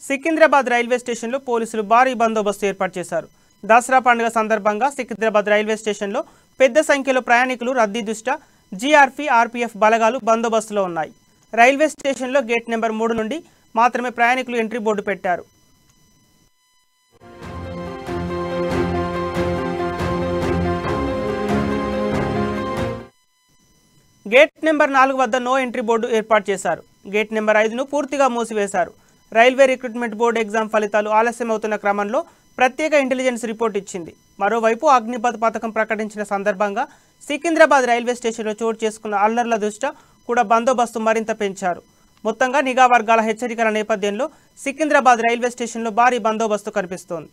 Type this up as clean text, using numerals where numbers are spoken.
Secunderabad railway స్టేషన్లో పోలీసులు భారీ బందోబస్తు ఏర్పాటు చేశారు. దసరా పండుగ సందర్భంగా సికింద్రాబాద్ రైల్వే స్టేషన్లో పెద్ద సంఖ్యలో ప్రయాణికులు రద్దీ దృష్ట్యా జీఆర్పీ, ఆర్పీఎఫ్ బలగాలు బందోబస్తులో ఉన్నాయి. రైల్వే స్టేషన్లో గేట్ నెంబర్ 3 నుండి మాత్రమే ప్రయాణికులు ఎంట్రీ బోర్డు పెట్టారు. గేట్ నెంబర్ 4 వద్ద నో ఎంట్రీ బోర్డు ఏర్పాటు చేశారు. గేట్ నెంబర్ 5ను పూర్తిగా మూసివేశారు. రైల్వే రిక్రూట్మెంట్ బోర్డు ఎగ్జామ్ ఫలితాలు ఆలస్యమవుతున్న క్రమంలో ప్రత్యేక ఇంటెలిజెన్స్ రిపోర్ట్ ఇచ్చింది. మరోవైపు అగ్నిపథ్ పథకం ప్రకటించిన సందర్భంగా సికింద్రాబాద్ రైల్వే స్టేషన్లో చోటు చేసుకున్న అల్లర్ల దృష్ట్యా కూడా బందోబస్తు మరింత పెంచారు. మొత్తంగా నిఘా వర్గాల హెచ్చరికల నేపథ్యంలో సికింద్రాబాద్ రైల్వే స్టేషన్లో భారీ బందోబస్తు కనిపిస్తోంది.